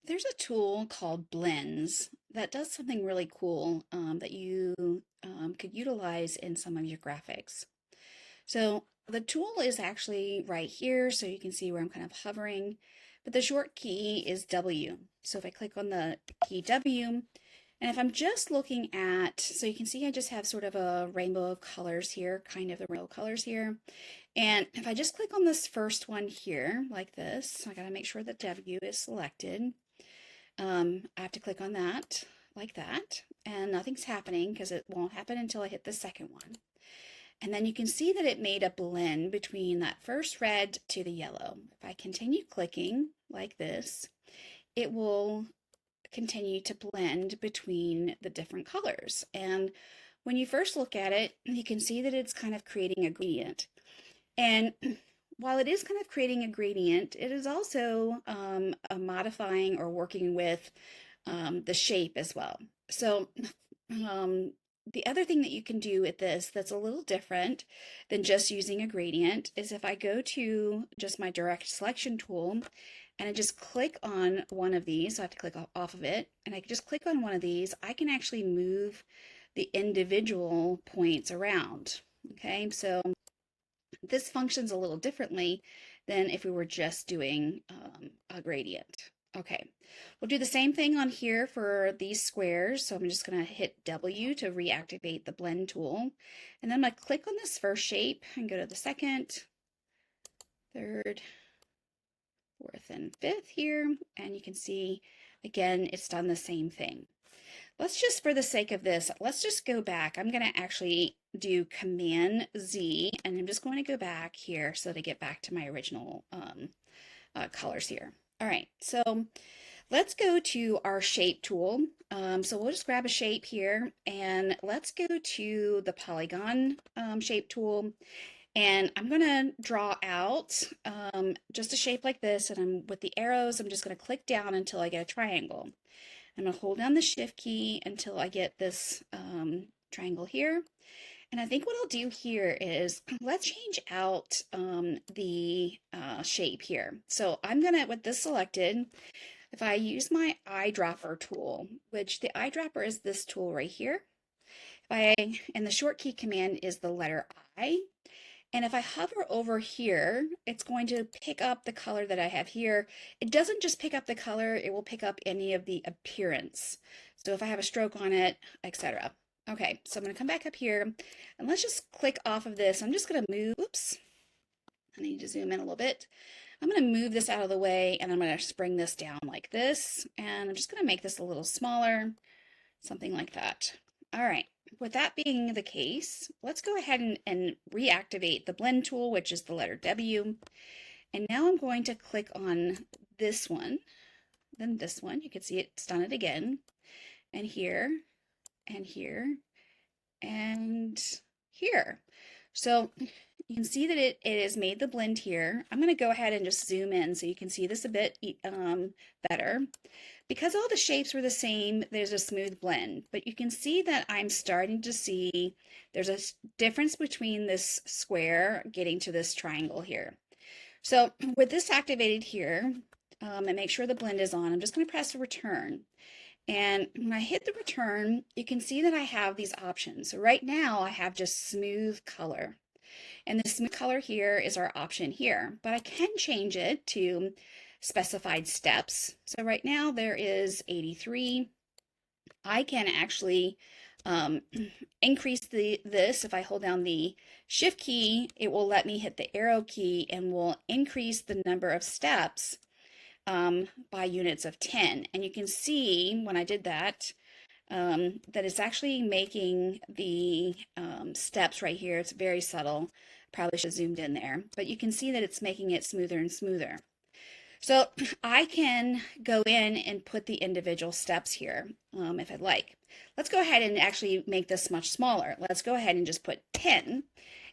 There's a tool called Blends that does something really cool that you could utilize in some of your graphics. So the tool is actually right here, so you can see where I'm kind of hovering, but the short key is W. So if I click on the key W, and if I'm just looking at, so you can see I just have sort of a rainbow of colors here, kind of the rainbow colors here. And if I just click on this first one here, like this, I gotta make sure that W is selected. I have to click on that like that, and nothing's happening because it won't happen until I hit the second one. And then you can see that it made a blend between that first red to the yellow. If I continue clicking like this, it will continue to blend between the different colors. And when you first look at it, you can see that it's kind of creating a gradient. And while it is kind of creating a gradient, it is also modifying or working with the shape as well. So um, the other thing that you can do with this that's a little different than just using a gradient is if I go to just my direct selection tool and I just click on one of these, so I have to click off of it, and I just click on one of these, I can actually move the individual points around. Okay, so this functions a little differently than if we were just doing a gradient. Okay, we'll do the same thing on here for these squares. So I'm just going to hit W to reactivate the blend tool. And then I'm going to click on this first shape and go to the second, third, fourth, and fifth here. And you can see, again, it's done the same thing. Let's just, for the sake of this, let's just go back. I'm going to actually do Command Z, and I'm just going to go back here so to get back to my original colors here. All right, so let's go to our shape tool. So we'll just grab a shape here, and let's go to the polygon shape tool. And I'm going to draw out just a shape like this, and with the arrows, I'm just going to click down until I get a triangle. I'm going to hold down the shift key until I get this triangle here. And I think what I'll do here is let's change out the shape here. So I'm going to, with this selected, if I use my eyedropper tool, which the eyedropper is this tool right here, and the short key command is the letter I, and if I hover over here, it's going to pick up the color that I have here. It doesn't just pick up the color, it will pick up any of the appearance. So if I have a stroke on it, etc. Okay, so I'm going to come back up here and let's just click off of this. I'm just going to move, oops, I need to zoom in a little bit. I'm going to move this out of the way and I'm going to bring this down like this. And I'm just going to make this a little smaller, something like that. All right, with that being the case, let's go ahead and reactivate the blend tool, which is the letter W. And now I'm going to click on this one, then this one. You can see it's done it again. And here, and here, and here. So you can see that it has made the blend here. I'm going to go ahead and just zoom in so you can see this a bit better. Because all the shapes were the same, there's a smooth blend, but you can see that I'm starting to see there's a difference between this square getting to this triangle here. So with this activated here, and make sure the blend is on, I'm just going to press return. And when I hit the return, you can see that I have these options. So right now I have just smooth color. And the smooth color here is our option here, but I can change it to specified steps. So right now there is 83. I can actually increase this. If I hold down the shift key, it will let me hit the arrow key and will increase the number of steps by units of 10. And you can see when I did that, that it's actually making the steps right here. It's very subtle. Probably should have zoomed in there, but you can see that it's making it smoother and smoother. So I can go in and put the individual steps here if I'd like. Let's go ahead and actually make this much smaller. Let's go ahead and just put 10.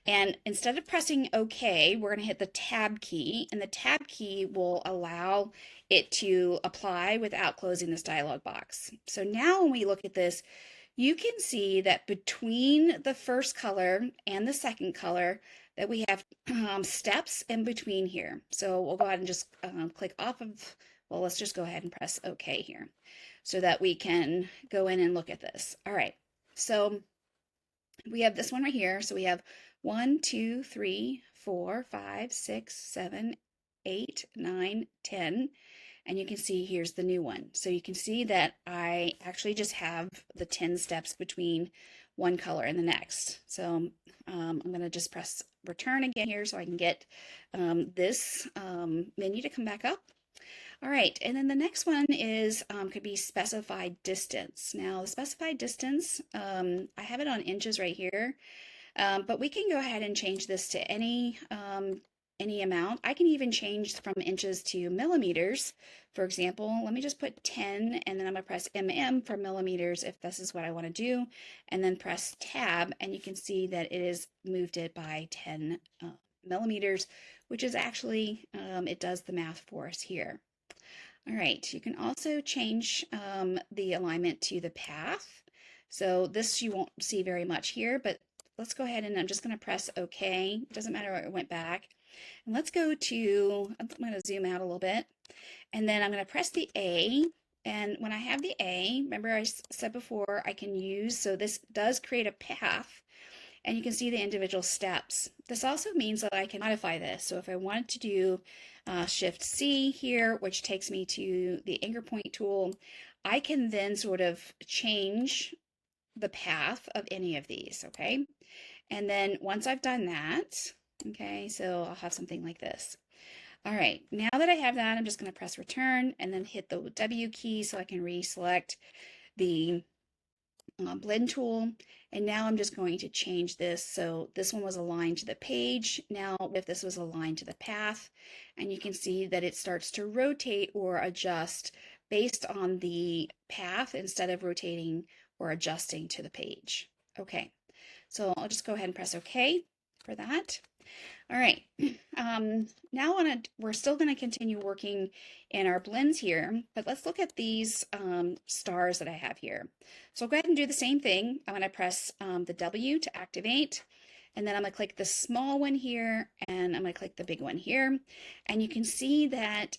And instead of pressing OK, we're going to hit the Tab key, and the Tab key will allow it to apply without closing this dialog box. So now when we look at this, you can see that between the first color and the second color that we have steps in between here. So we'll go ahead and just click off of Well, let's just go ahead and press OK here so that we can go in and look at this. All right, so we have this one right here. So we have 1, 2, 3, 4, 5, 6, 7, 8, 9, 10. And you can see here's the new one. So you can see that I actually just have the 10 steps between one color and the next. So I'm going to just press return again here so I can get this menu to come back up. All right, and then the next one is could be specified distance. Now the specified distance, I have it on inches right here, but we can go ahead and change this to any amount. I can even change from inches to millimeters. For example, let me just put 10 and then I'm gonna press mm for millimeters if this is what I wanna do, and then press tab and you can see that it has moved it by 10 millimeters, which is actually, it does the math for us here. All right, you can also change the alignment to the path. So this you won't see very much here, but let's go ahead and I'm just going to press OK. It doesn't matter where it went back. And let's go to, I'm going to zoom out a little bit, and then I'm going to press the A. And when I have the A, remember I said before I can use, so this does create a path and you can see the individual steps. This also means that I can modify this. So if I wanted to do Shift C here, which takes me to the anchor point tool, I can then sort of change the path of any of these, okay? And then once I've done that, okay, so I'll have something like this. All right, now that I have that, I'm just going to press return and then hit the W key so I can reselect the blend tool. And now I'm just going to change this. So this one was aligned to the page. Now if this was aligned to the path, and you can see that it starts to rotate or adjust based on the path instead of rotating or adjusting to the page. Okay, so I'll just go ahead and press OK for that. All right, now we're still going to continue working in our blends here, but let's look at these stars that I have here. So I'll go ahead and do the same thing. I'm going to press the W to activate, and then I'm going to click the small one here, and I'm going to click the big one here. And you can see that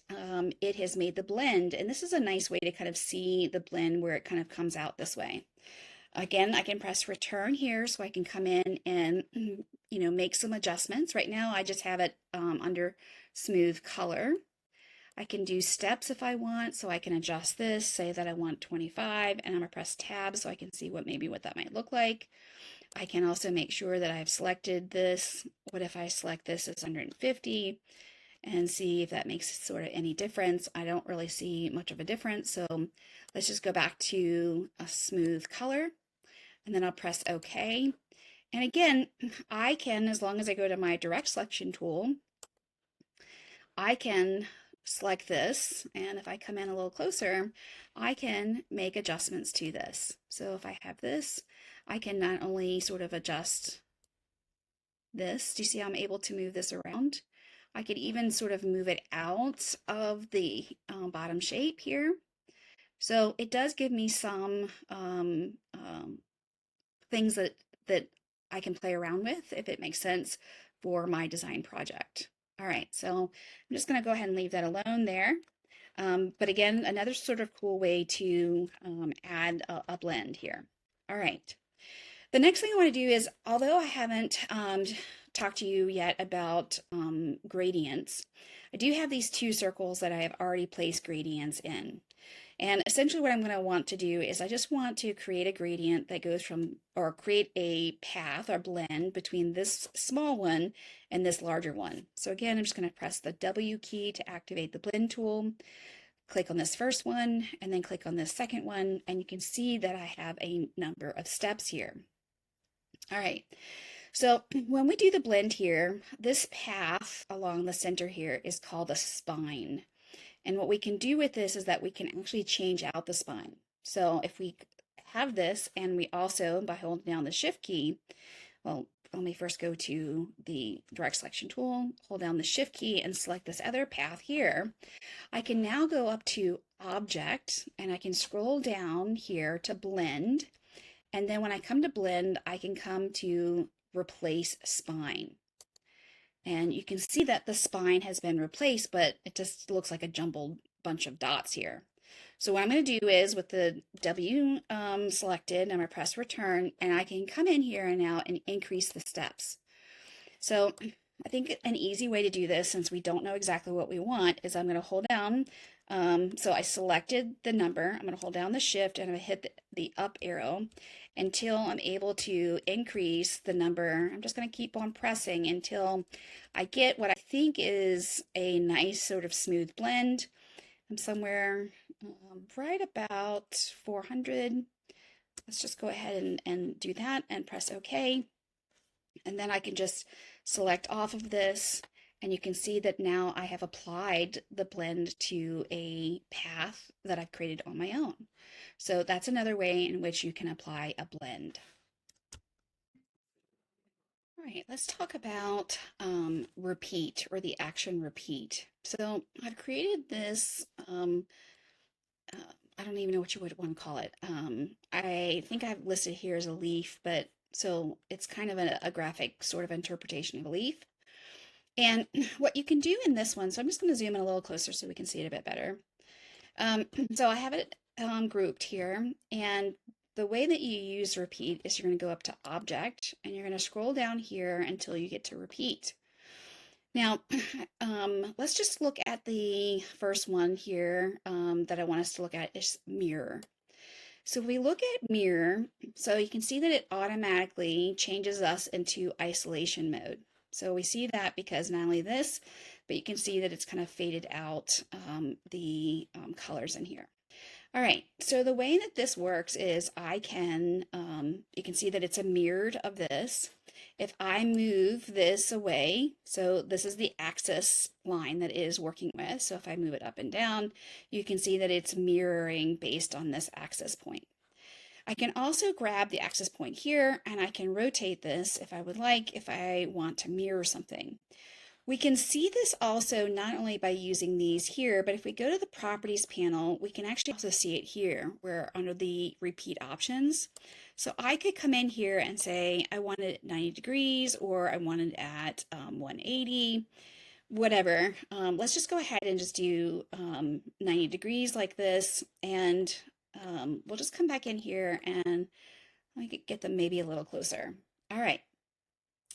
it has made the blend, and this is a nice way to kind of see the blend where it kind of comes out this way. Again, I can press return here so I can come in and make some adjustments. Right now I just have it under smooth color. I can do steps if I want, so I can adjust this, say that I want 25, and I'm gonna press tab so I can see what that might look like. I can also make sure that I've selected this. What if I select this as 150 and see if that makes sort of any difference? I don't really see much of a difference, so let's just go back to a smooth color, and then I'll press OK. And again, I can, as long as I go to my direct selection tool, I can select this, and if I come in a little closer, I can make adjustments to this. So if I have this, I can not only sort of adjust this, do you see how I'm able to move this around? I could even sort of move it out of the bottom shape here. So it does give me some things that I can play around with if it makes sense for my design project. All right, so I'm just going to go ahead and leave that alone there. But again, another sort of cool way to add a blend here. All right. The next thing I want to do is, although I haven't talked to you yet about gradients, I do have these two circles that I have already placed gradients in. And essentially what I'm going to want to do is I just want to create a gradient that goes from, or create a path or blend between this small one and this larger one. So again, I'm just going to press the W key to activate the blend tool, click on this first one, and then click on this second one, and you can see that I have a number of steps here. All right, so when we do the blend here, this path along the center here is called a spine. And what we can do with this is that we can actually change out the spine. So if we have this, and we also, by holding down the shift key, well, let me first go to the direct selection tool, hold down the shift key and select this other path here. I can now go up to object, and I can scroll down here to blend. And then when I come to blend, I can come to replace spine. And you can see that the spine has been replaced, but it just looks like a jumbled bunch of dots here. So what I'm going to do is with the W selected, I'm going to press return, and I can come in here and now and increase the steps. So I think an easy way to do this, since we don't know exactly what we want, is I'm going to hold down. So I selected the number. I'm going to hold down the shift and I'm going to hit the up arrow until I'm able to increase the number. I'm just going to keep on pressing until I get what I think is a nice sort of smooth blend. I'm somewhere right about 400. Let's just go ahead and do that and press OK. And then I can just select off of this, and you can see that now I have applied the blend to a path that I've created on my own. So that's another way in which you can apply a blend. All right, let's talk about repeat, or the action repeat. So I've created this, I don't even know what you would want to call it. I think I've listed here as a leaf, but so it's kind of a graphic sort of interpretation of a leaf. And what you can do in this one, so I'm just going to zoom in a little closer so we can see it a bit better. So I have it grouped here, and the way that you use repeat is you're going to go up to object and you're going to scroll down here until you get to repeat. Now, let's just look at the first one here that I want us to look at is mirror. So if we look at mirror, so you can see that it automatically changes us into isolation mode. So we see that because not only this, but you can see that it's kind of faded out the colors in here. All right, so the way that this works is I can, you can see that it's a mirrored of this. If I move this away, so this is the axis line that it is working with. So if I move it up and down, you can see that it's mirroring based on this axis point. I can also grab the axis point here and I can rotate this if I would like, if I want to mirror something. We can see this also not only by using these here, but if we go to the properties panel, we can actually also see it here, where under the repeat options. So I could come in here and say, I want it at 90 degrees, or I want it at 180, whatever. Let's just go ahead and just do 90 degrees like this, and we'll just come back in here and I could get them maybe a little closer. All right.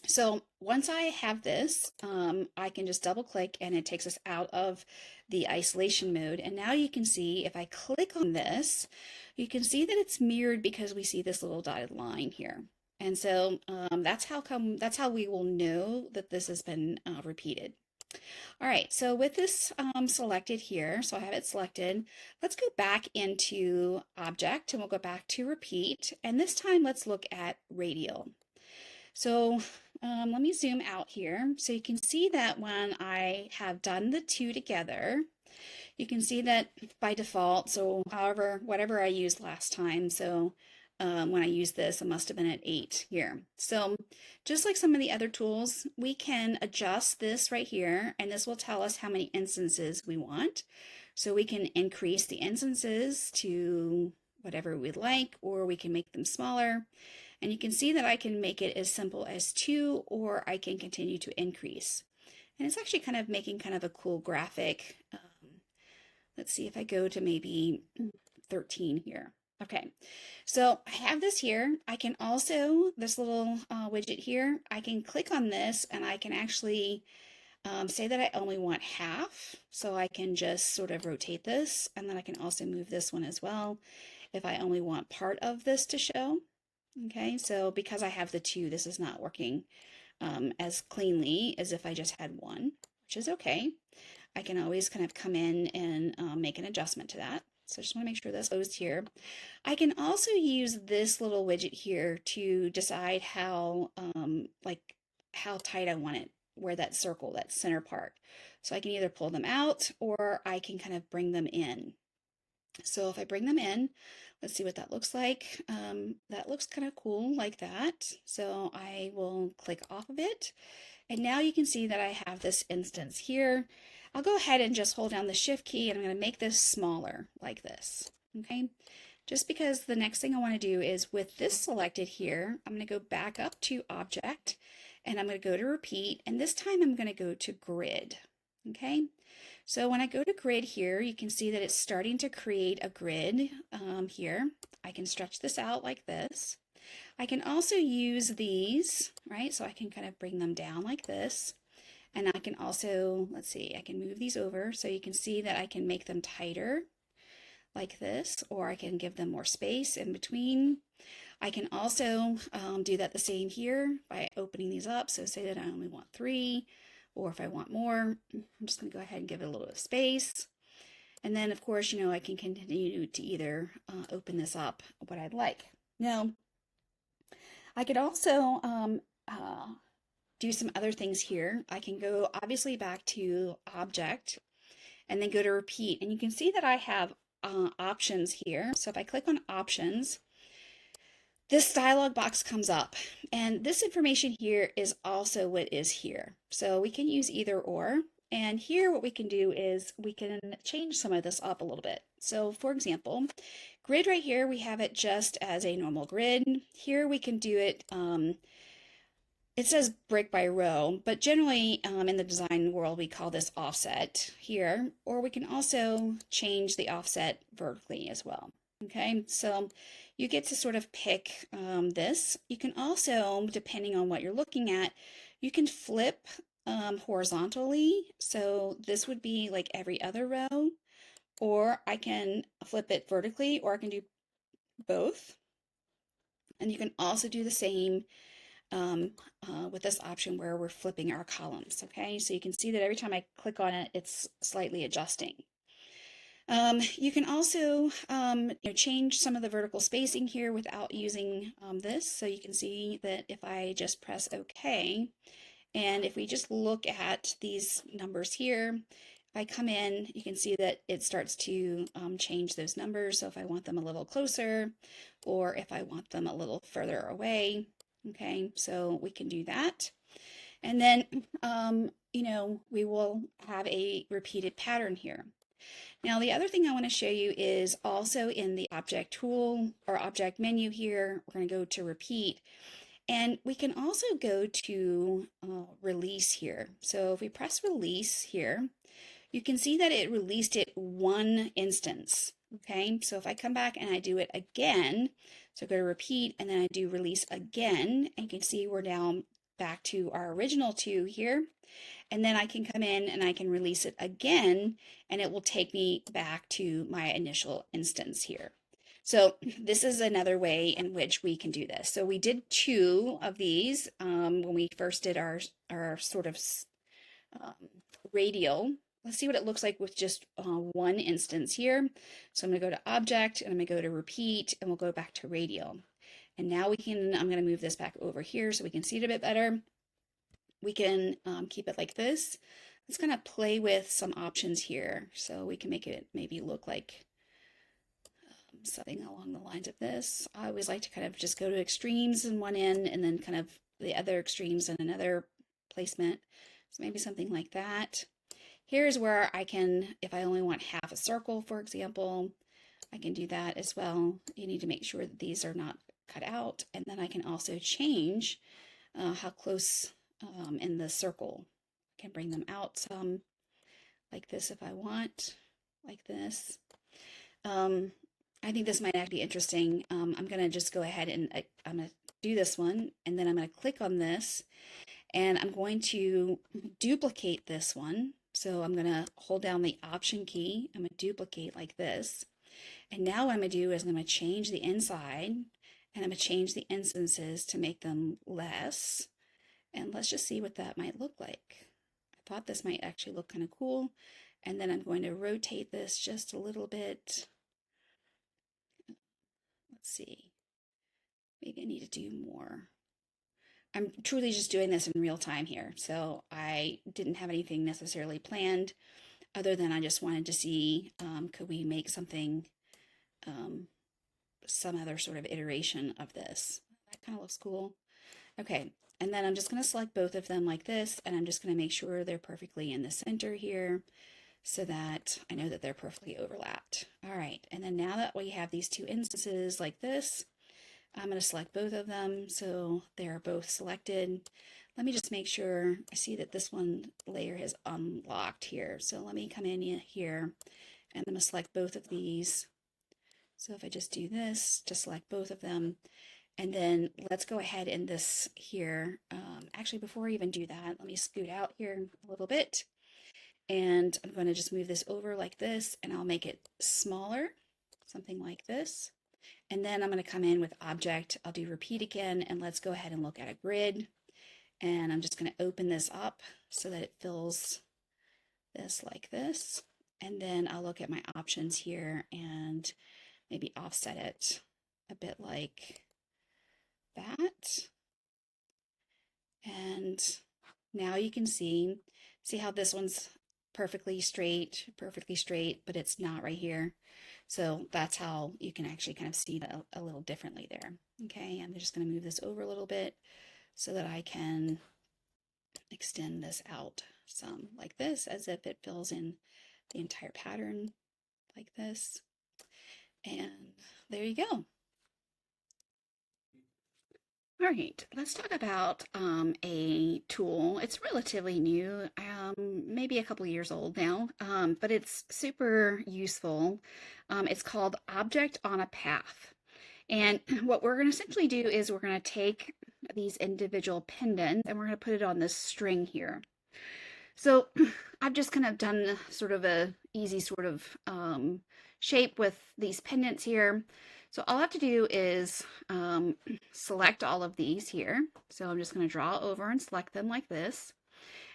So once I have this, I can just double click and it takes us out of the isolation mode. And now you can see if I click on this, you can see that it's mirrored because we see this little dotted line here. And so that's how we will know that this has been repeated. All right, so with this selected here, so I have it selected, let's go back into object and we'll go back to repeat. And this time let's look at radial. So let me zoom out here. So you can see that when I have done the two together, you can see that by default, so whatever I used last time, so when I used this, it must have been at 8 here. So just like some of the other tools, we can adjust this right here, and this will tell us how many instances we want. So we can increase the instances to whatever we'd like, or we can make them smaller. And you can see that I can make it as simple as 2, or I can continue to increase. And it's actually kind of making kind of a cool graphic. Let's see if I go to maybe 13 here. Okay, so I have this here. I can also, this little widget here, I can click on this and I can actually say that I only want half. So I can just sort of rotate this, and then I can also move this one as well if I only want part of this to show. Okay, so because I have the 2, this is not working as cleanly as if I just had 1, which is okay. I can always kind of come in and make an adjustment to that. So I just want to make sure that's closed here. I can also use this little widget here to decide how, how tight I want it, where that circle, that center part. So I can either pull them out or I can kind of bring them in. So if I bring them in, let's see what that looks like. That looks kind of cool like that. So I will click off of it. And now you can see that I have this instance here. I'll go ahead and just hold down the shift key and I'm going to make this smaller like this. Okay. Just because the next thing I want to do is with this selected here, I'm going to go back up to object and I'm going to go to repeat. And this time I'm going to go to grid. Okay. So when I go to grid here, you can see that it's starting to create a grid here. I can stretch this out like this. I can also use these, right? So I can kind of bring them down like this. And I can also, let's see, I can move these over so you can see that I can make them tighter like this, or I can give them more space in between. I can also do that the same here by opening these up. So say that I only want 3, or if I want more, I'm just going to go ahead and give it a little bit of space. And then, of course, I can continue to either open this up what I'd like. Now, I could also do some other things here. I can go obviously back to Object and then go to Repeat. And you can see that I have options here. So if I click on Options, this dialog box comes up, and this information here is also what is here. So we can use either or. And here what we can do is we can change some of this up a little bit. So for example, grid right here, we have it just as a normal grid. Here we can do it, it says brick by row, but generally in the design world, we call this offset here, or we can also change the offset vertically as well. Okay, so you get to sort of pick this. You can also, depending on what you're looking at, you can flip horizontally. So this would be like every other row, or I can flip it vertically, or I can do both. And you can also do the same with this option where we're flipping our columns. Okay, so you can see that every time I click on it, it's slightly adjusting. You can also change some of the vertical spacing here without using this. So you can see that if I just press OK, and if we just look at these numbers here, if I come in, you can see that it starts to change those numbers. So if I want them a little closer, or if I want them a little further away, okay, so we can do that. And then, we will have a repeated pattern here. Now, the other thing I want to show you is also in the object tool or object menu here, we're going to go to repeat, and we can also go to release here. So if we press release here, you can see that it released it one instance. Okay, so if I come back and I do it again, so go to repeat and then I do release again, and you can see we're down back to our original 2 here. And then I can come in and I can release it again, and it will take me back to my initial instance here. So this is another way in which we can do this. So we did 2 of these when we first did our sort of radial. Let's see what it looks like with just one instance here. So I'm going to go to Object, and I'm going to go to Repeat, and we'll go back to radial. And now I'm going to move this back over here so we can see it a bit better. We can keep it like this. Let's kind of play with some options here. So we can make it maybe look like something along the lines of this. I always like to kind of just go to extremes in one end and then kind of the other extremes in another placement. So maybe something like that. Here's where I can, if I only want half a circle, for example, I can do that as well. You need to make sure that these are not cut out. And then I can also change how close in the circle. I can bring them out some like this if I want, like this. I think this might actually be interesting. I'm going to just go ahead and I'm going to do this one, and then I'm going to click on this, and I'm going to duplicate this one. So I'm going to hold down the Option key. I'm going to duplicate like this. And now what I'm going to do is I'm going to change the inside, and I'm going to change the instances to make them less. And let's just see what that might look like. I thought this might actually look kind of cool. And then I'm going to rotate this just a little bit. Let's see. Maybe I need to do more. I'm truly just doing this in real time here. So I didn't have anything necessarily planned other than I just wanted to see, could we make something, some other sort of iteration of this. That kind of looks cool. Okay, and then I'm just going to select both of them like this, and I'm just going to make sure they're perfectly in the center here so that I know that they're perfectly overlapped. All right, and then now that we have these 2 instances like this, I'm going to select both of them so they're both selected. Let me just make sure I see that this one layer is unlocked here. So let me come in here and I'm going to select both of these. So if I just do this to select both of them, and then let's go ahead and this here. Actually, before I even do that, let me scoot out here a little bit. And I'm going to just move this over like this, and I'll make it smaller, something like this. And then I'm going to come in with object. I'll do repeat again, and let's go ahead and look at a grid. And I'm just going to open this up so that it fills this like this. And then I'll look at my options here and maybe offset it a bit like that. And now you can see how this one's perfectly straight, but it's not right here. So that's how you can actually kind of see that a little differently there. Okay, I'm just going to move this over a little bit so that I can extend this out some like this, as if it fills in the entire pattern like this. And there you go. All right, let's talk about a tool. It's relatively new, maybe a couple years old now, but it's super useful. It's called Object on a Path. And what we're going to essentially do is we're going to take these individual pendants and we're going to put it on this string here. So I've just kind of done sort of a easy sort of shape with these pendants here. So all I have to do is select all of these here. So I'm just going to draw over and select them like this.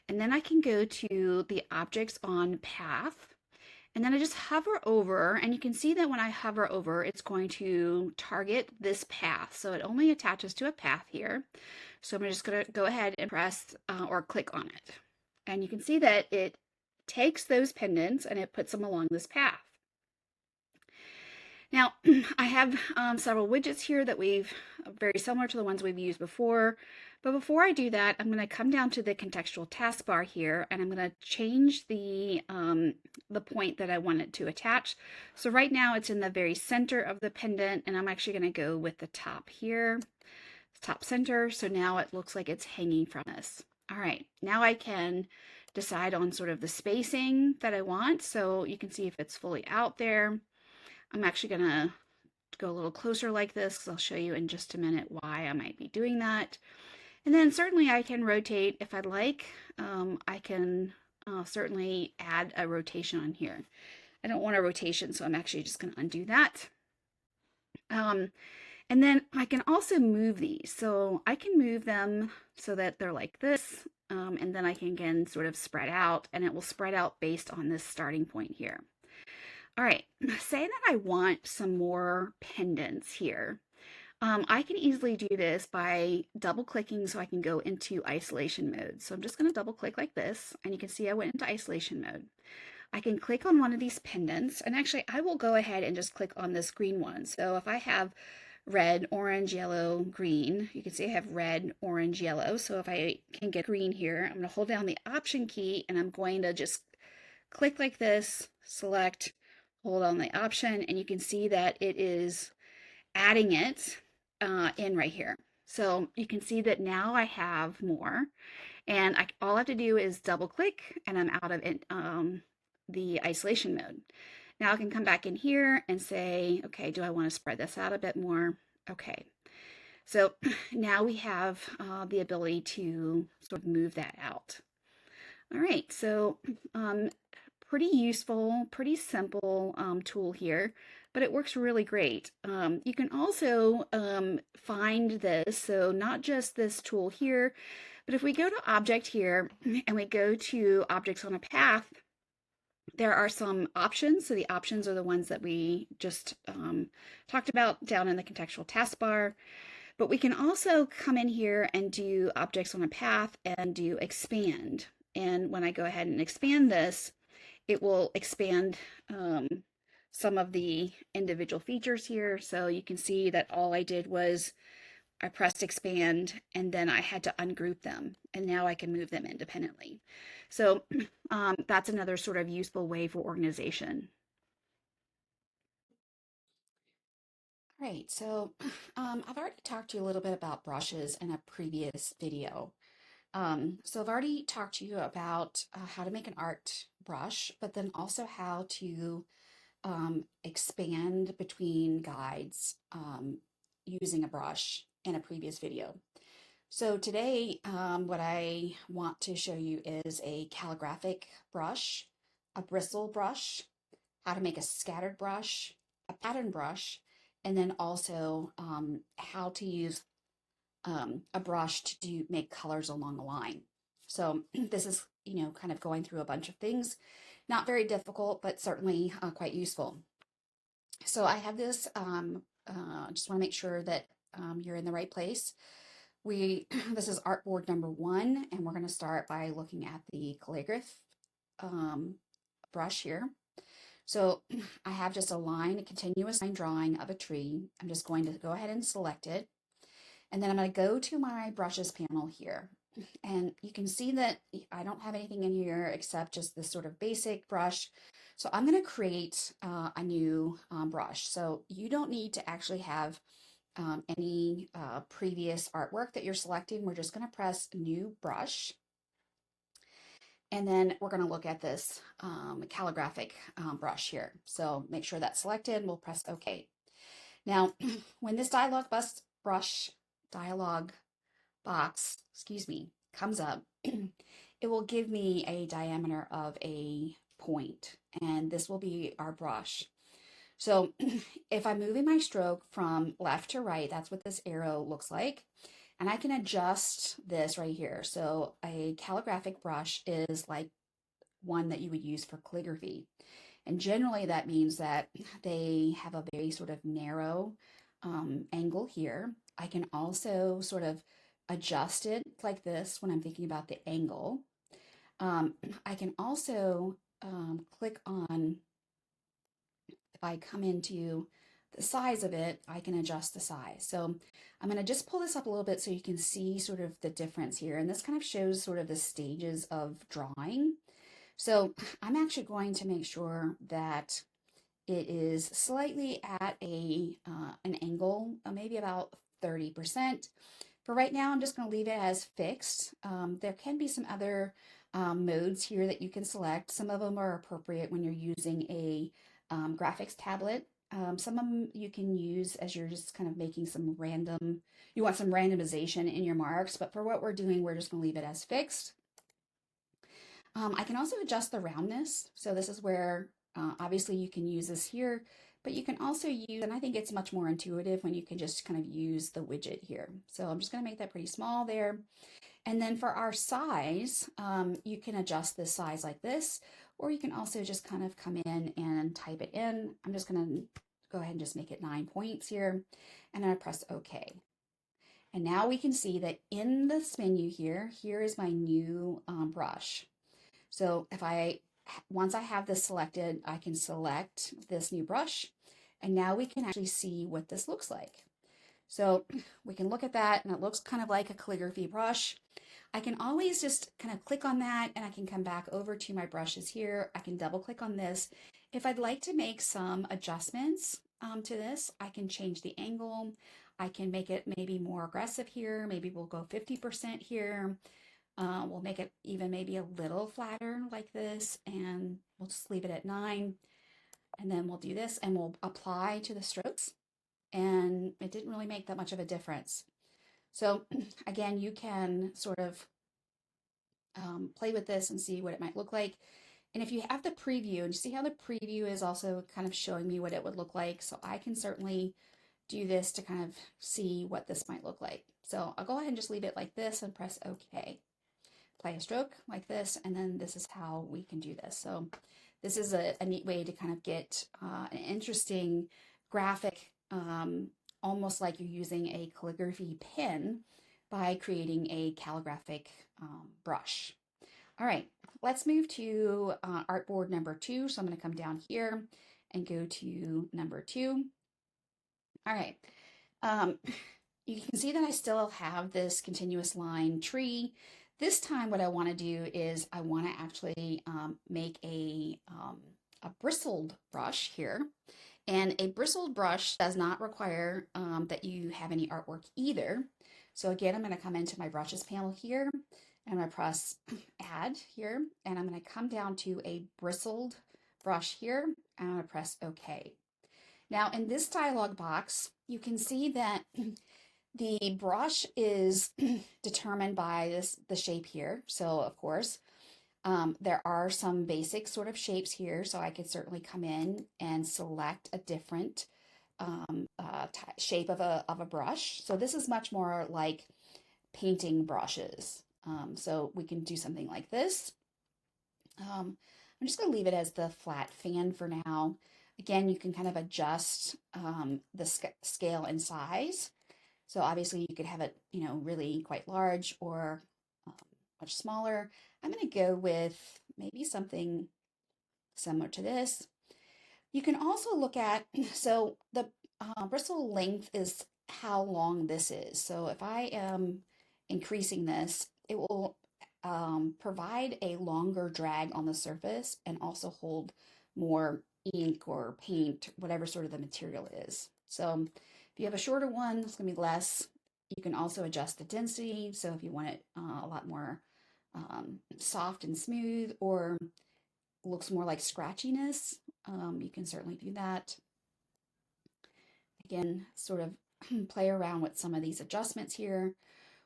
And then I can go to the objects on path. And then I just hover over, and you can see that when I hover over, it's going to target this path. So it only attaches to a path here. So I'm just going to go ahead and press or click on it. And you can see that it takes those pendants and it puts them along this path. Now, I have several widgets here that we've, very similar to the ones we've used before. But before I do that, I'm going to come down to the contextual taskbar here, and I'm going to change the point that I want it to attach. So right now it's in the very center of the pendant, and I'm actually going to go with the top here, top center. So now it looks like it's hanging from us. All right, now I can decide on sort of the spacing that I want. So you can see if it's fully out there. I'm actually going to go a little closer like this because I'll show you in just a minute why I might be doing that. And then certainly I can rotate if I'd like. I can certainly add a rotation on here. I don't want a rotation, so I'm actually just going to undo that. And then I can also move these. So I can move them so that they're like this. And then I can again sort of spread out, and it will spread out based on this starting point here. All right, say that I want some more pendants here. I can easily do this by double clicking so I can go into isolation mode. So I'm just going to double click like this, and you can see I went into isolation mode. I can click on one of these pendants, and actually I will go ahead and just click on this green one. So if I have red, orange, yellow, green, you can see I have red, orange, yellow. So if I can get green here, I'm going to hold down the option key, and I'm going to just click like this, select, hold on the option, and you can see that it is adding it in right here. So you can see that now I have more, and all I have to do is double click and I'm out of it, the isolation mode. Now I can come back in here and say, okay, do I want to spread this out a bit more? Okay. So now we have the ability to sort of move that out. All right, so pretty useful, pretty simple tool here, but it works really great. You can also find this, so not just this tool here, but if we go to object here and we go to objects on a path, there are some options. So the options are the ones that we just talked about down in the contextual taskbar. But we can also come in here and do objects on a path and do expand. And when I go ahead and expand this, it will expand some of the individual features here. So you can see that all I did was I pressed expand and then I had to ungroup them, and now I can move them independently. So that's another sort of useful way for organization. Right, so I've already talked to you a little bit about brushes in a previous video. So I've already talked to you about how to make an art brush, but then also how to expand between guides using a brush in a previous video. So today, what I want to show you is a calligraphic brush, a bristle brush, how to make a scattered brush, a pattern brush, and then also how to use a brush to make colors along a line. So this is, kind of going through a bunch of things. Not very difficult, but certainly quite useful. So I have this, just want to make sure that you're in the right place. This is artboard number 1, and we're going to start by looking at the calligraph um, brush here. So I have just a continuous line drawing of a tree. I'm just going to go ahead and select it. And then I'm going to go to my brushes panel here. And you can see that I don't have anything in here except just this sort of basic brush. So I'm going to create a new brush. So you don't need to actually have any previous artwork that you're selecting. We're just going to press new brush. And then we're going to look at this calligraphic brush here. So make sure that's selected. We'll press OK. Now, when this dialog box, comes up, it will give me a diameter of a point, and this will be our brush. So if I'm moving my stroke from left to right, that's what this arrow looks like. And I can adjust this right here. So a calligraphic brush is like one that you would use for calligraphy. And generally that means that they have a very sort of narrow angle here. I can also sort of adjust it like this when I'm thinking about the angle. I can also click on, if I come into the size of it, I can adjust the size. So I'm going to just pull this up a little bit so you can see sort of the difference here. And this kind of shows sort of the stages of drawing. So I'm actually going to make sure that it is slightly at an angle, maybe about 30%. For right now, I'm just going to leave it as fixed. There can be some other modes here that you can select. Some of them are appropriate when you're using a graphics tablet. Some of them you can use as you're just kind of making you want some randomization in your marks, but for what we're doing, we're just going to leave it as fixed. I can also adjust the roundness. So this is where obviously you can use this here, but you can also use, and I think it's much more intuitive when you can just kind of use the widget here. So I'm just going to make that pretty small there. And then for our size, you can adjust this size like this, or you can also just kind of come in and type it in. I'm just going to go ahead and just make it 9 points here, and then I press OK. And now we can see that in this menu here is my new brush. So once I have this selected, I can select this new brush, and now we can actually see what this looks like. So we can look at that, and it looks kind of like a calligraphy brush. I can always just kind of click on that, and I can come back over to my brushes here. I can double click on this. If I'd like to make some adjustments to this, I can change the angle. I can make it maybe more aggressive here. Maybe we'll go 50% here. We'll make it even maybe a little flatter like this, and we'll just leave it at 9. And then we'll do this, and we'll apply to the strokes. And it didn't really make that much of a difference. So again, you can sort of play with this and see what it might look like. And if you have the preview, and you see how the preview is also kind of showing me what it would look like, so I can certainly do this to kind of see what this might look like. So I'll go ahead and just leave it like this and press OK. Apply a stroke like this, and then this is how we can do this. So this is a neat way to kind of get an interesting graphic, almost like you're using a calligraphy pen by creating a calligraphic brush. All right, let's move to artboard number 2. So I'm going to come down here and go to number 2. All right. You can see that I still have this continuous line tree. This time what I want to do is I want to actually make a bristled brush here. And a bristled brush does not require that you have any artwork either. So again, I'm going to come into my brushes panel here, and I'm going to press add here, and I'm going to come down to a bristled brush here, and I'm going to press OK. Now in this dialog box, you can see that the brush is determined by the shape here. So of course, there are some basic sort of shapes here, so I could certainly come in and select a different shape of a brush. So this is much more like painting brushes. So we can do something like this. I'm just going to leave it as the flat fan for now. Again, you can kind of adjust the scale and size. So obviously you could have it, really quite large or um, much smaller. I'm going to go with maybe something similar to this. You can also look at, so the bristle length is how long this is. So if I am increasing this, it will provide a longer drag on the surface and also hold more ink or paint, whatever sort of the material is. So if you have a shorter one, it's going to be less. You can also adjust the density. So if you want it a lot more soft and smooth, or looks more like scratchiness, you can certainly do that. Again, sort of play around with some of these adjustments here.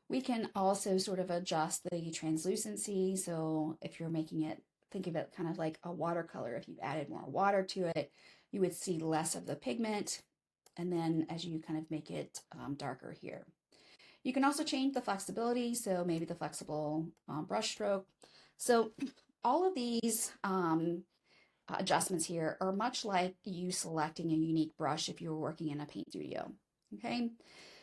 We can also sort of adjust the translucency. So if you're making it, think of it kind of like a watercolor. If you've added more water to it, you would see less of the pigment. And then as you kind of make it darker here. You can also change the flexibility. So maybe the flexible brush stroke. So all of these adjustments here are much like you selecting a unique brush if you were working in a paint studio. Okay,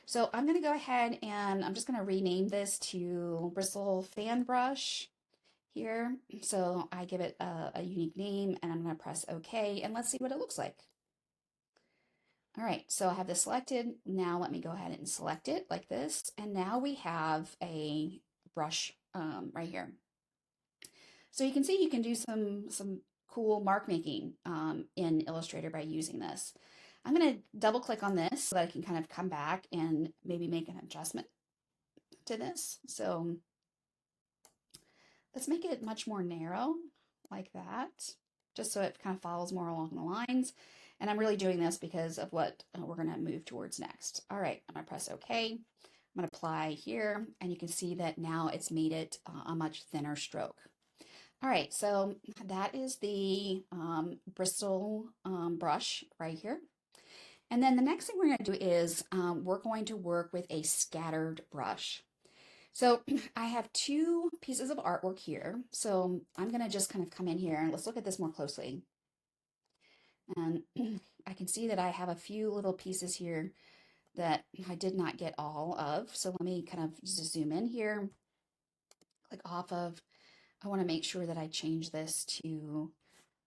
so I'm going to go ahead and I'm just going to rename this to Bristle Fan Brush here. So I give it a unique name, and I'm going to press OK, and let's see what it looks like. All right, so I have this selected. Now let me go ahead and select it like this, and now we have a brush right here. So you can see you can do some cool mark making in Illustrator by using this. I'm going to double click on this so that I can kind of come back and maybe make an adjustment to this. So let's make it much more narrow like that, just so it kind of follows more along the lines. And I'm really doing this because of what we're going to move towards next. All right, I'm going to press OK. I'm going to apply here, and you can see that now it's made it a much thinner stroke. All right, so that is the Bristol brush right here. And then the next thing we're going to do is we're going to work with a scattered brush. So I have two pieces of artwork here. So I'm going to just kind of come in here and let's look at this more closely. And I can see that I have a few little pieces here that I did not get all of. So let me kind of just zoom in here, click off of. I want to make sure that I change this to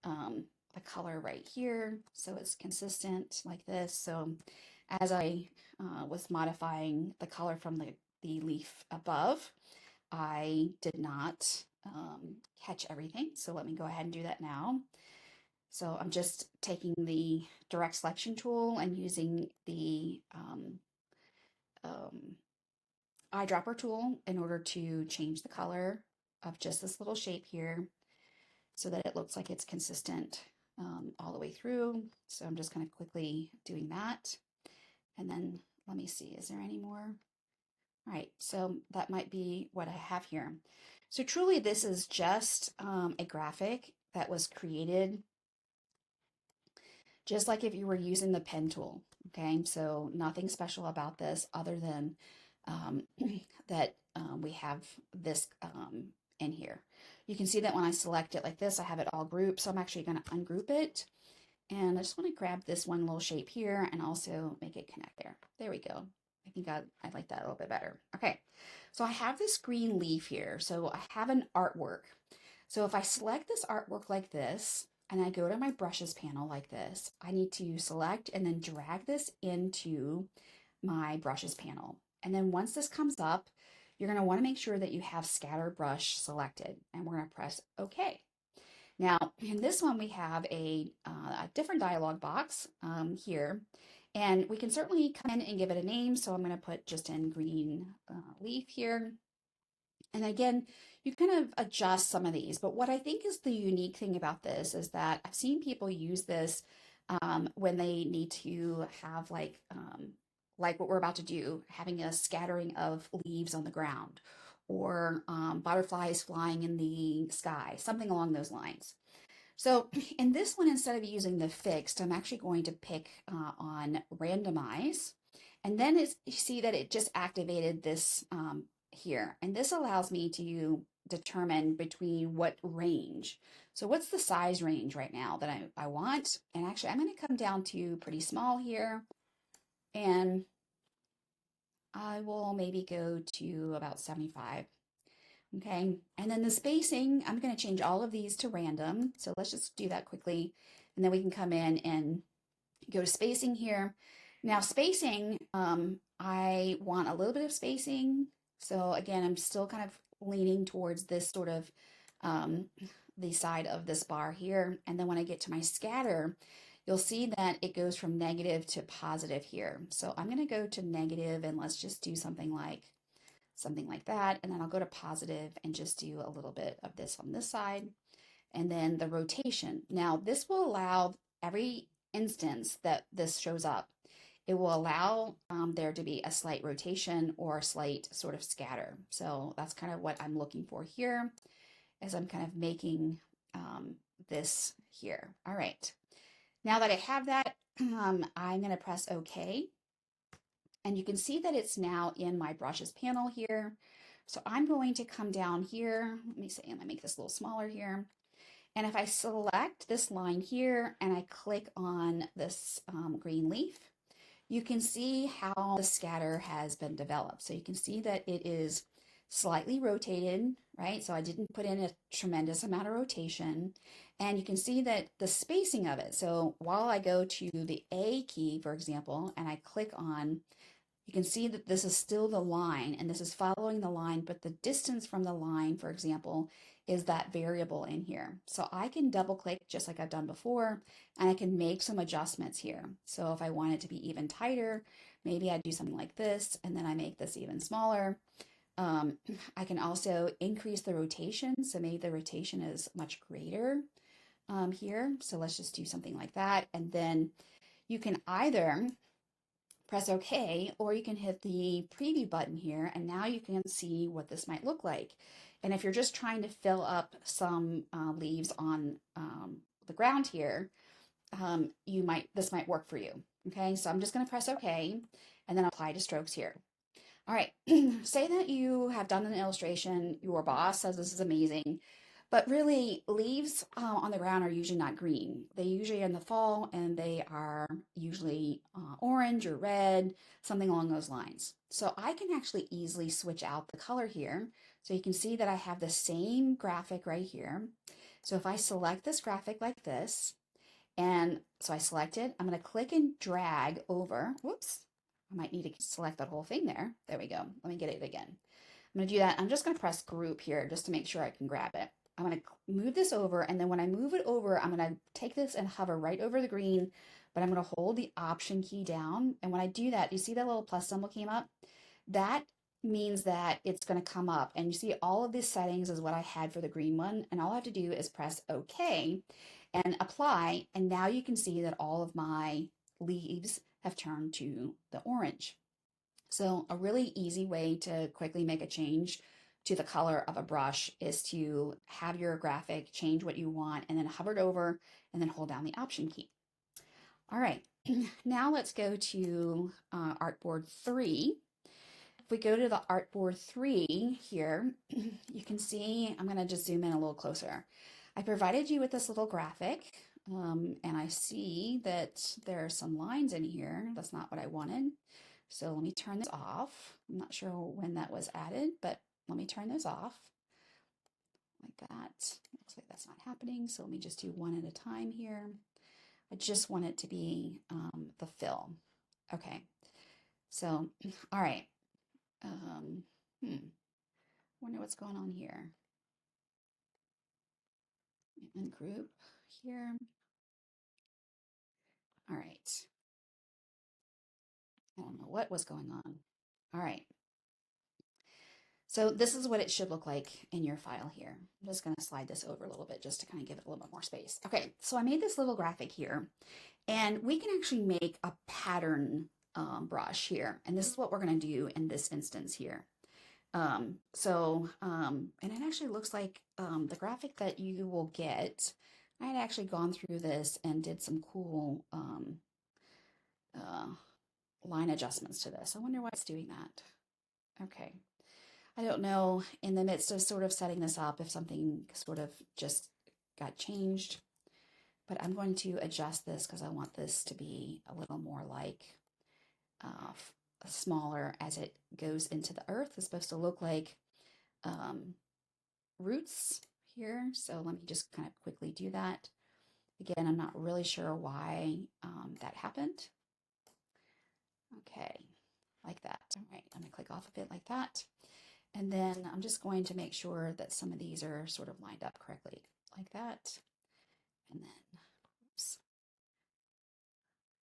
the color right here so it's consistent like this. So as I was modifying the color from the leaf above, I did not catch everything. So let me go ahead and do that now. So I'm just taking the direct selection tool and using the eyedropper tool in order to change the color of just this little shape here so that it looks like it's consistent all the way through. So I'm just kind of quickly doing that. And then let me see, is there any more? All right, so that might be what I have here. So truly this is just a graphic that was created just like if you were using the pen tool, okay? So nothing special about this other than that we have this in here. You can see that when I select it like this, I have it all grouped. So I'm actually going to ungroup it. And I just want to grab this one little shape here and also make it connect there. There we go. I think I like that a little bit better. Okay, so I have this green leaf here. So I have an artwork. So if I select this artwork like this, and I go to my brushes panel like this, I need to select and then drag this into my brushes panel. And then once this comes up, you're going to want to make sure that you have scatter brush selected, and we're going to press OK. Now, in this one, we have a different dialog box here, and we can certainly come in and give it a name. So I'm going to put just in green leaf here. And again, you kind of adjust some of these, but what I think is the unique thing about this is that I've seen people use this when they need to have like what we're about to do, having a scattering of leaves on the ground or butterflies flying in the sky, something along those lines. So in this one, instead of using the fixed, I'm actually going to pick on randomize. And then you see that it just activated this here. And this allows me to determine between what range. So what's the size range right now that I want? And actually, I'm going to come down to pretty small here. And I will maybe go to about 75. Okay, and then the spacing, I'm going to change all of these to random. So let's just do that quickly. And then we can come in and go to spacing here. Now spacing, I want a little bit of spacing. So again, I'm still kind of leaning towards this sort of the side of this bar here. And then when I get to my scatter, you'll see that it goes from negative to positive here. So I'm going to go to negative and let's just do something like that. And then I'll go to positive and just do a little bit of this on this side. And then the rotation. Now this will allow every instance that this shows up, it will allow there to be a slight rotation or a slight sort of scatter. So that's kind of what I'm looking for here as I'm kind of making this here. All right. Now that I have that, I'm going to press OK. And you can see that it's now in my brushes panel here. So I'm going to come down here. Let me see, I'm gonna make this a little smaller here. And if I select this line here and I click on this green leaf, you can see how the scatter has been developed. So you can see that it is slightly rotated, right? So I didn't put in a tremendous amount of rotation. And you can see that the spacing of it. So while I go to the A key, for example, and I click on, you can see that this is still the line and this is following the line, but the distance from the line, for example, is that variable in here. So I can double click just like I've done before, and I can make some adjustments here. So if I want it to be even tighter, maybe I do something like this, and then I make this even smaller. I can also increase the rotation. So maybe the rotation is much greater here. So let's just do something like that. And then you can either press OK, or you can hit the preview button here, and now you can see what this might look like. And if you're just trying to fill up some leaves on the ground here, this might work for you. Okay, so I'm just going to press OK, and then apply to strokes here. All right, say that you have done an illustration, your boss says this is amazing, but really leaves on the ground are usually not green. They usually are in the fall and they are usually orange or red, something along those lines. So I can actually easily switch out the color here. So you can see that I have the same graphic right here. So if I select this graphic like this, and so I select it, I'm going to click and drag over. Whoops, I might need to select that whole thing there. There we go. Let me get it again. I'm going to do that. I'm just going to press group here just to make sure I can grab it. I'm going to move this over, and then when I move it over, I'm going to take this and hover right over the green, but I'm going to hold the Option key down. And when I do that, you see that little plus symbol came up? That means that it's going to come up, and you see all of these settings is what I had for the green one, and all I have to do is press OK and apply, and now you can see that all of my leaves have turned to the orange. So a really easy way to quickly make a change to the color of a brush is to have your graphic change what you want and then hover it over and then hold down the Option key. All right, now let's go to Artboard 3. If we go to the Artboard 3 here, you can see, I'm going to just zoom in a little closer. I provided you with this little graphic, and I see that there are some lines in here. That's not what I wanted. So let me turn this off. I'm not sure when that was added, but let me turn this off like that. Looks like that's not happening. So let me just do one at a time here. I just want it to be the fill. Okay. So, all right. Wonder what's going on here. and group here. All right. I don't know what was going on. All right. So this is what it should look like in your file here. I'm just going to slide this over a little bit just to kind of give it a little bit more space. Okay, so I made this little graphic here, and we can actually make a pattern brush here. And this is what we're going to do in this instance here. And it actually looks like the graphic that you will get, I had actually gone through this and did some cool uh, line adjustments to this. I wonder why it's doing that. Okay. I don't know, in the midst of sort of setting this up, if something sort of just got changed, but I'm going to adjust this because I want this to be a little more like smaller as it goes into the earth. It's supposed to look like roots here. So let me just kind of quickly do that. Again, I'm not really sure why that happened. Okay, like that. All right, I'm gonna click off of it like that. And then I'm just going to make sure that some of these are sort of lined up correctly, like that. And then, oops,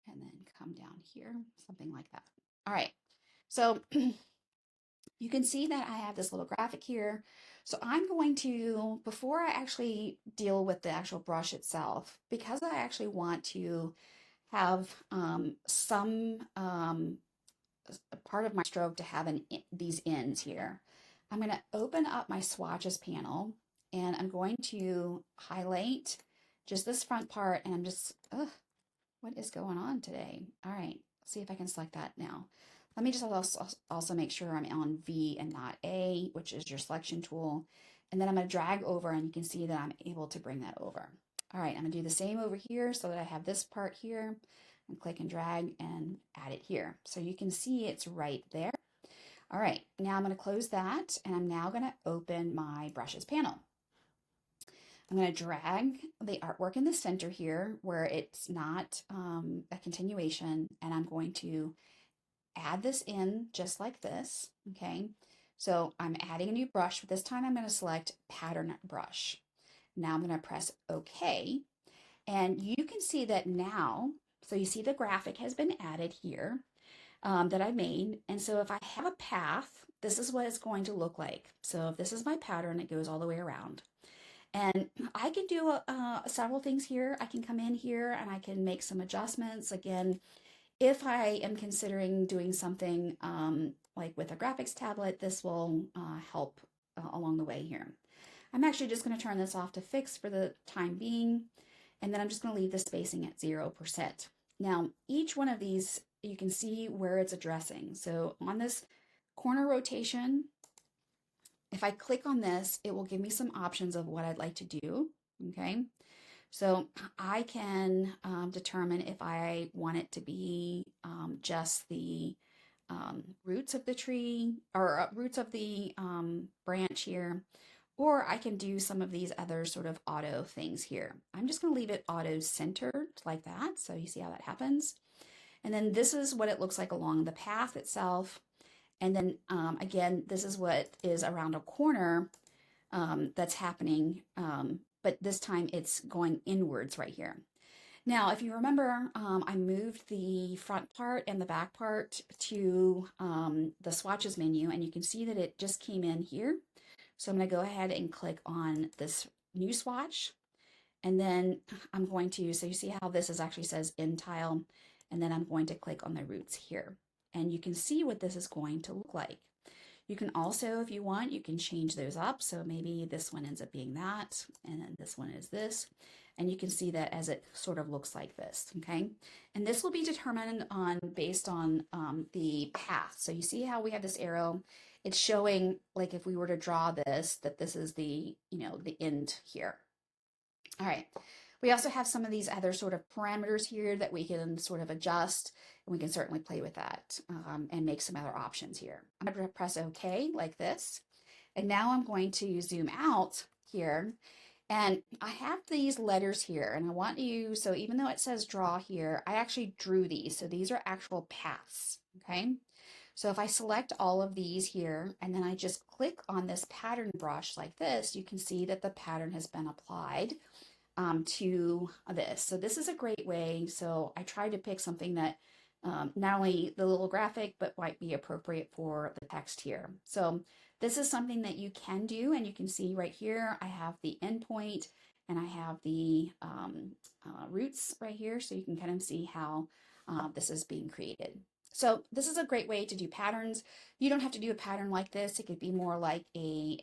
and then come down here, something like that. All right, so you can see that I have this little graphic here. So I'm going to, before I actually deal with the actual brush itself, because I actually want to have some part of my stroke to have these ends here, I'm going to open up my swatches panel, and I'm going to highlight just this front part, and I'm just, what is going on today? All right, let's see if I can select that now. Let me just also make sure I'm on V and not A, which is your selection tool. And then I'm going to drag over, and you can see that I'm able to bring that over. All right, I'm going to do the same over here so that I have this part here, and click and drag and add it here. So you can see it's right there. All right, now I'm going to close that, and I'm now going to open my brushes panel. I'm going to drag the artwork in the center here where it's not a continuation, and I'm going to add this in just like this, okay? So I'm adding a new brush, but this time I'm going to select pattern brush. Now I'm going to press OK, and you can see that now, so you see the graphic has been added here that I made, and so if I have a path, this is what it's going to look like. So if this is my pattern, it goes all the way around. And I can do several things here. I can come in here and I can make some adjustments. Again, if I am considering doing something like with a graphics tablet, this will help along the way here. I'm actually just going to turn this off to fix for the time being, and then I'm just going to leave the spacing at 0%. Now, each one of these, you can see where it's addressing. So on this corner rotation, if I click on this, it will give me some options of what I'd like to do, okay? So I can determine if I want it to be just the roots of the tree or roots of the branch here, or I can do some of these other sort of auto things here. I'm just going to leave it auto centered like that. So you see how that happens. And then this is what it looks like along the path itself. And then again, this is what is around a corner that's happening, but this time it's going inwards right here. Now, if you remember, I moved the front part and the back part to the swatches menu, and you can see that it just came in here. So I'm going to go ahead and click on this new swatch, and then I'm going to, so you see how this is actually says in tile, and then I'm going to click on the roots here, and you can see what this is going to look like. You can also, if you want, you can change those up. So maybe this one ends up being that, and then this one is this. And you can see that as it sort of looks like this, okay? And this will be determined based on the path. So you see how we have this arrow? It's showing, like if we were to draw this, that this is the, the end here. All right. We also have some of these other sort of parameters here that we can sort of adjust, and we can certainly play with that and make some other options here. I'm going to press OK like this, and now I'm going to zoom out here, and I have these letters here, and I want you, so even though it says draw here, I actually drew these, so these are actual paths, okay? So if I select all of these here, and then I just click on this pattern brush like this, you can see that the pattern has been applied. to this. So this is a great way. So I tried to pick something that not only the little graphic, but might be appropriate for the text here. So this is something that you can do, and you can see right here, I have the endpoint and I have the roots right here. So you can kind of see how this is being created. So this is a great way to do patterns. You don't have to do a pattern like this. It could be more like a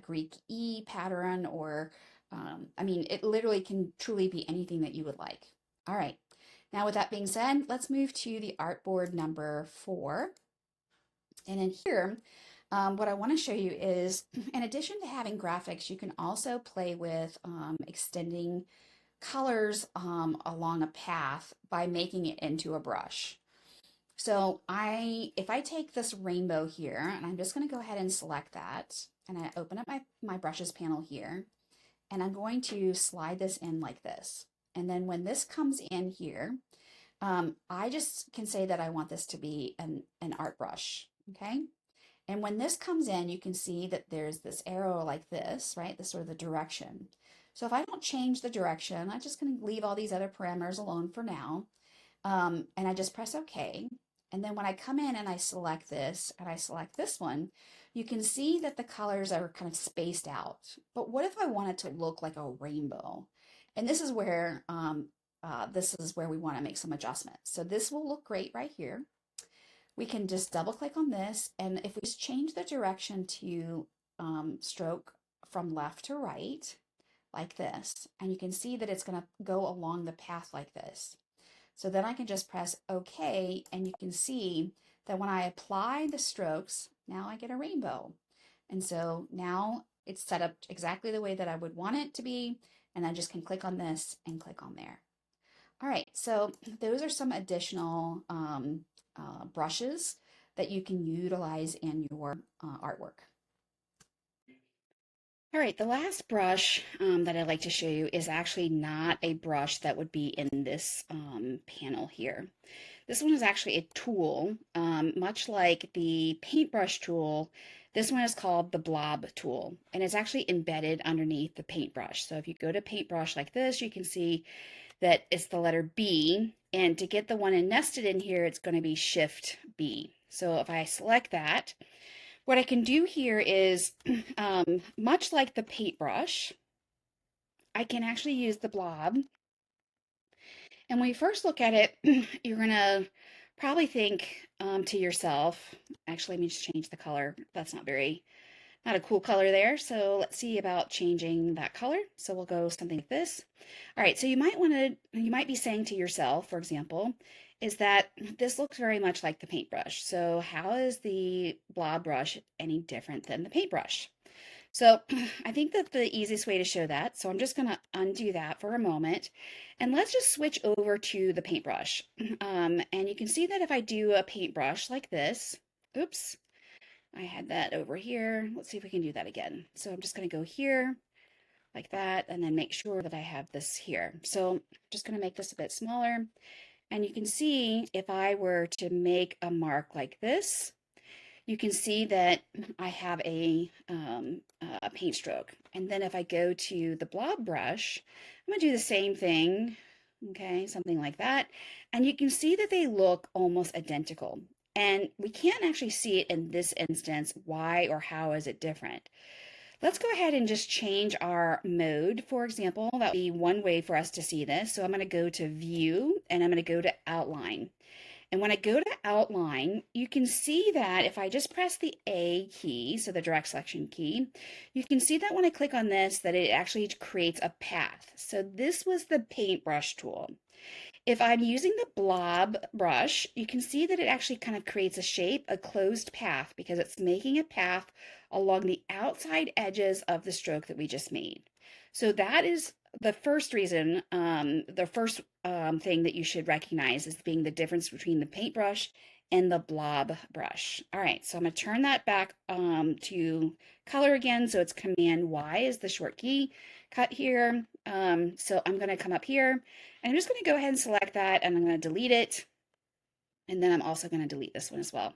Greek E pattern, or I mean, it literally can truly be anything that you would like. All right. Now, with that being said, let's move to the artboard number 4. And in here, what I want to show you is, in addition to having graphics, you can also play with extending colors along a path by making it into a brush. So if I take this rainbow here, and I'm just going to go ahead and select that, and I open up my brushes panel here, and I'm going to slide this in like this. And then when this comes in here, I just can say that I want this to be an art brush, okay? And when this comes in, you can see that there's this arrow like this, right? This sort of the direction. So if I don't change the direction, I'm just going to leave all these other parameters alone for now. And I just press OK. And then when I come in and I select this and I select this one, you can see that the colors are kind of spaced out. But what if I want it to look like a rainbow? And this is where we want to make some adjustments. So this will look great right here. We can just double click on this, and if we just change the direction to stroke from left to right, like this, and you can see that it's going to go along the path like this. So then I can just press OK, and you can see that when I apply the strokes, now I get a rainbow. And so now it's set up exactly the way that I would want it to be, and I just can click on this and click on there. All right, so those are some additional brushes that you can utilize in your artwork. All right, the last brush that I'd like to show you is actually not a brush that would be in this panel here. This one is actually a tool, much like the paintbrush tool. This one is called the blob tool, and it's actually embedded underneath the paintbrush. So if you go to paintbrush like this, you can see that it's the letter B, and to get the one nested in here, it's going to be Shift B. So if I select that, what I can do here is, much like the paintbrush, I can actually use the blob. And when you first look at it, you're going to probably think to yourself, actually, let me just change the color. That's not a cool color there. So let's see about changing that color. So we'll go something like this. All right, so you might be saying to yourself, for example, is that this looks very much like the paintbrush. So how is the blob brush any different than the paintbrush? So I think that the easiest way to show that, so I'm just going to undo that for a moment, and let's just switch over to the paintbrush. And you can see that if I do a paintbrush like this, oops, I had that over here. Let's see if we can do that again. So I'm just going to go here like that, and then make sure that I have this here. So I'm just going to make this a bit smaller. And you can see if I were to make a mark like this, you can see that I have a paint stroke. And then if I go to the blob brush, I'm going to do the same thing, okay, something like that. And you can see that they look almost identical. And we can't actually see it in this instance. Why or how is it different? Let's go ahead and just change our mode, for example. That would be one way for us to see this. So I'm going to go to View, and I'm going to go to Outline. And when I go to outline, you can see that if I just press the A key, so the direct selection key, you can see that when I click on this, that it actually creates a path. So this was the paintbrush tool. If I'm using the blob brush, you can see that it actually kind of creates a shape, a closed path, because it's making a path along the outside edges of the stroke that we just made. So that is the first reason, the first thing that you should recognize as being the difference between the paintbrush and the blob brush. All right, so I'm going to turn that back to color again. So it's Command Y is the short key cut here. So I'm going to come up here, and I'm just going to go ahead and select that, and I'm going to delete it. And then I'm also going to delete this one as well.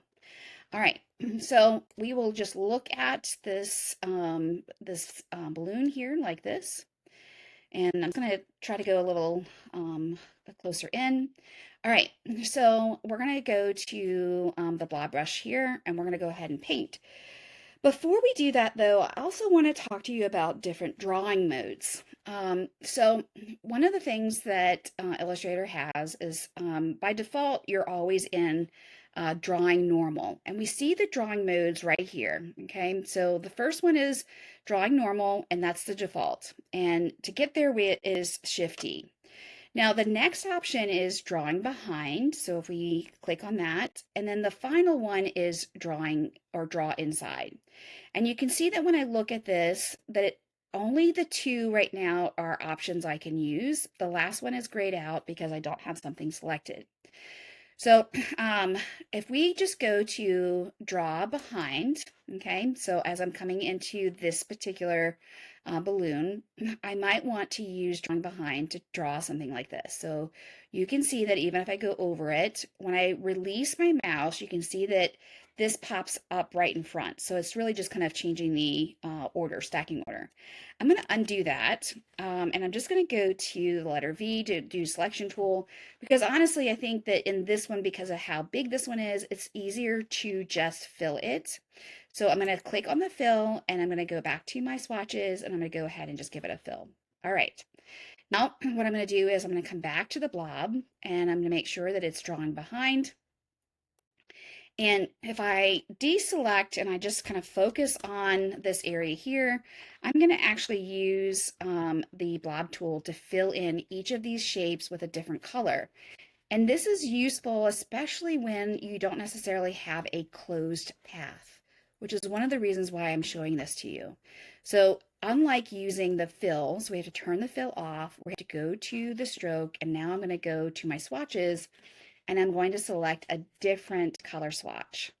All right, so we will just look at this balloon here like this. And I'm going to try to go a little closer in. All right, so we're going to go to the blob brush here, and we're going to go ahead and paint. Before we do that, though, I also want to talk to you about different drawing modes. So one of the things that Illustrator has is by default, you're always in drawing normal. And we see the drawing modes right here. Okay, so the first one is drawing normal, and that's the default. And to get there, it is Shift D. Now, the next option is drawing behind. So if we click on that, and then the final one is drawing or draw inside. And you can see that when I look at this, only the two right now are options I can use. The last one is grayed out because I don't have something selected. So if we just go to draw behind, okay, so as I'm coming into this particular balloon, I might want to use drawing behind to draw something like this. So you can see that even if I go over it, when I release my mouse, you can see that this pops up right in front. So it's really just kind of changing the stacking order. I'm going to undo that, and I'm just going to go to the letter V to do selection tool, because honestly, I think that in this one, because of how big this one is, it's easier to just fill it. So I'm going to click on the fill, and I'm going to go back to my swatches, and I'm going to go ahead and just give it a fill. All right. Now, what I'm going to do is I'm going to come back to the blob, and I'm going to make sure that it's drawing behind. And if I deselect and I just kind of focus on this area here, I'm going to actually use the blob tool to fill in each of these shapes with a different color. And this is useful, especially when you don't necessarily have a closed path, which is one of the reasons why I'm showing this to you. So unlike using the fills, we have to turn the fill off. We have to go to the stroke, and now I'm going to go to my swatches, and I'm going to select a different color swatch.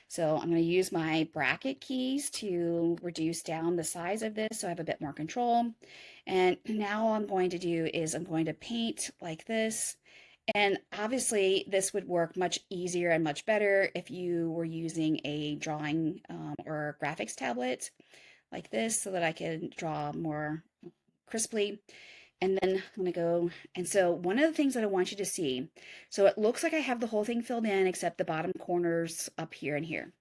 So I'm going to use my bracket keys to reduce down the size of this so I have a bit more control. And now all I'm going to do is I'm going to paint like this. And obviously this would work much easier and much better if you were using a drawing or graphics tablet like this, so that I can draw more crisply. And then I'm going to go, and so one of the things that I want you to see, so it looks like I have the whole thing filled in except the bottom corners up here and here.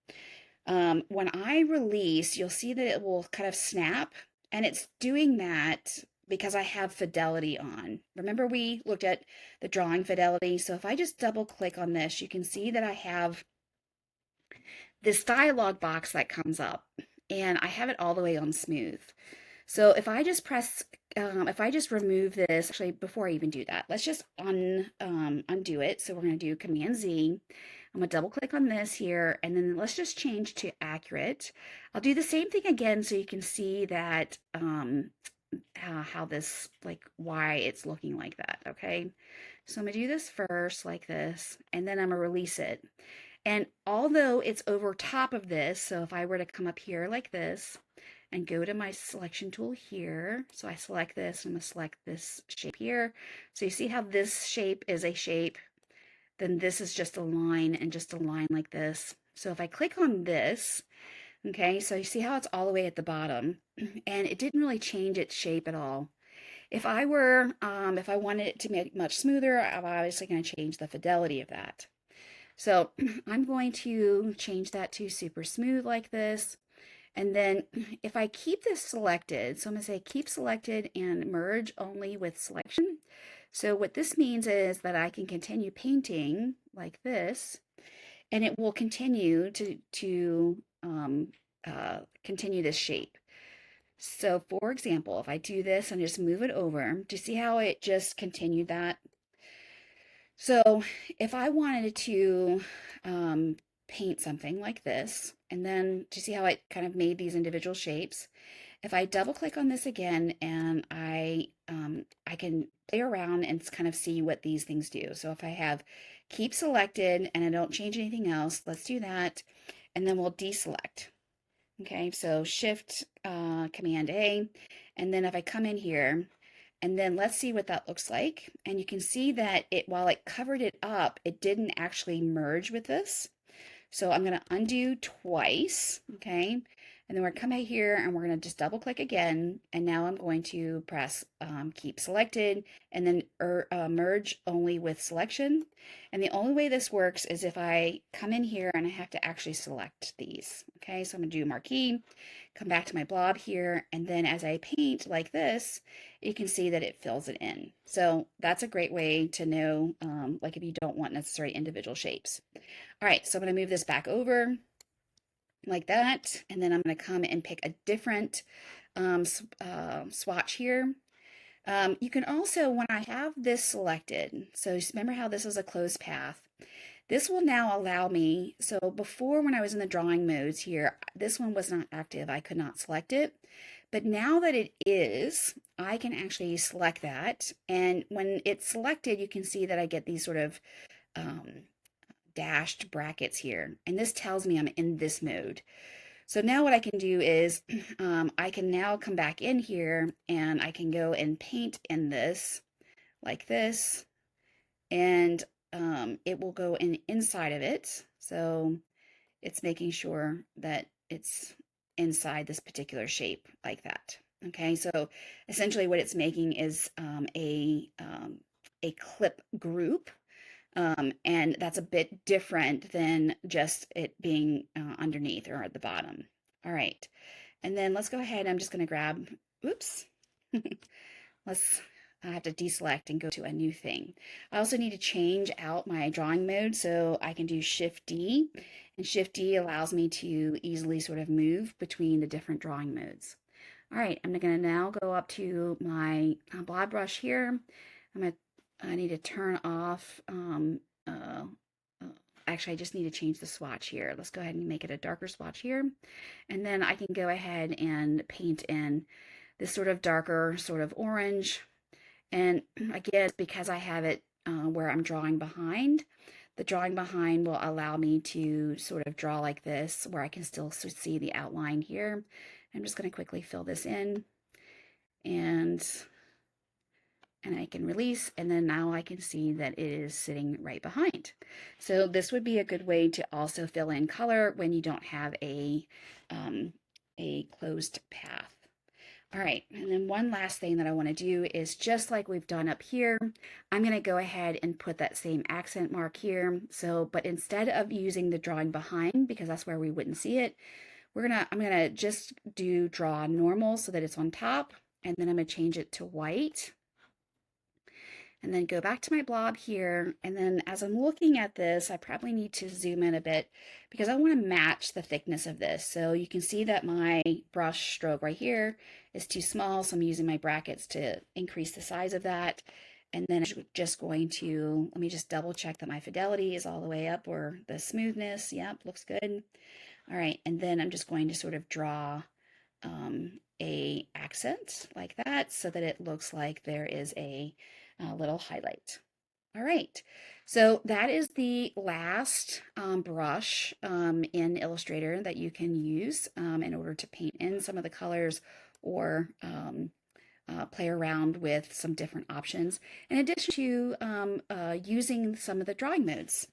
When I release, you'll see that it will kind of snap, and it's doing that because I have fidelity on. Remember, we looked at the drawing fidelity. So if I just double click on this, you can see that I have this dialog box that comes up, and I have it all the way on smooth. So if I just if I just remove this, actually, before I even do that, let's just undo it. So we're going to do Command Z. I'm going to double click on this here, and then let's just change to accurate. I'll do the same thing again so you can see that how this, like, why it's looking like that, okay? So I'm going to do this first like this, and then I'm going to release it. And although it's over top of this, so if I were to come up here like this and go to my selection tool here, so I select this, I'm going to select this shape here. So you see how this shape is a shape, then this is just a line, and just a line like this. So if I click on this, okay, so you see how it's all the way at the bottom, and it didn't really change its shape at all. If I wanted it to make it much smoother, I'm obviously going to change the fidelity of that. So I'm going to change that to super smooth like this. And then if I keep this selected, so I'm going to say keep selected and merge only with selection. So what this means is that I can continue painting like this, and it will continue to continue this shape. So for example, if I do this and just move it over, do you see how it just continued that? So if I wanted to paint something like this, and then to see how it kind of made these individual shapes, if I double click on this again, and I can play around and kind of see what these things do. So if I have keep selected and I don't change anything else, let's do that, and then we'll deselect. Okay, so Shift Command A, and then if I come in here, and then let's see what that looks like. And you can see that while it covered it up, it didn't actually merge with this. So I'm going to undo twice, okay? And then we're gonna come out here and we're gonna just double click again. And now I'm going to press keep selected and then merge only with selection. And the only way this works is if I come in here and I have to actually select these. Okay, so I'm gonna do marquee, come back to my blob here, and then as I paint like this, you can see that it fills it in. So that's a great way to know, like if you don't want necessarily individual shapes. All right, so I'm gonna move this back over like that. And then I'm going to come and pick a different swatch here. You can also, when I have this selected, so remember how this is a closed path, this will now allow me, so before when I was in the drawing modes here, this one was not active, I could not select it. But now that it is, I can actually select that. And when it's selected, you can see that I get these sort of dashed brackets here. And this tells me I'm in this mode. So now what I can do is I can now come back in here and I can go and paint in this like this. And it will go in inside of it. So it's making sure that it's inside this particular shape like that. Okay, so essentially what it's making is a clip group. And that's a bit different than just it being underneath or at the bottom. All right. And then let's go ahead. I'm just going to grab, oops. I have to deselect and go to a new thing. I also need to change out my drawing mode, so I can do Shift D. And Shift D allows me to easily sort of move between the different drawing modes. All right, I'm going to now go up to my blob brush here. I need to turn off, actually I just need to change the swatch here. Let's go ahead and make it a darker swatch here. And then I can go ahead and paint in this sort of darker sort of orange. And again, because I have it where I'm drawing behind, the drawing behind will allow me to sort of draw like this where I can still see the outline here. I'm just going to quickly fill this in and I can release, and then now I can see that it is sitting right behind. So this would be a good way to also fill in color when you don't have a closed path. All right, and then one last thing that I want to do is just like we've done up here, I'm going to go ahead and put that same accent mark here. So, but instead of using the drawing behind, because that's where we wouldn't see it, I'm gonna just draw normal so that it's on top, and then I'm gonna change it to white. And then go back to my blob here. And then as I'm looking at this, I probably need to zoom in a bit because I want to match the thickness of this. So you can see that my brush stroke right here is too small. So I'm using my brackets to increase the size of that. And then I'm just going to, let me just double check that my fidelity is all the way up, or the smoothness. Yep, looks good. All right. And then I'm just going to sort of draw a accent like that so that it looks like there is a little highlight. All right, so that is the last brush in Illustrator that you can use in order to paint in some of the colors or play around with some different options, in addition to using some of the drawing modes.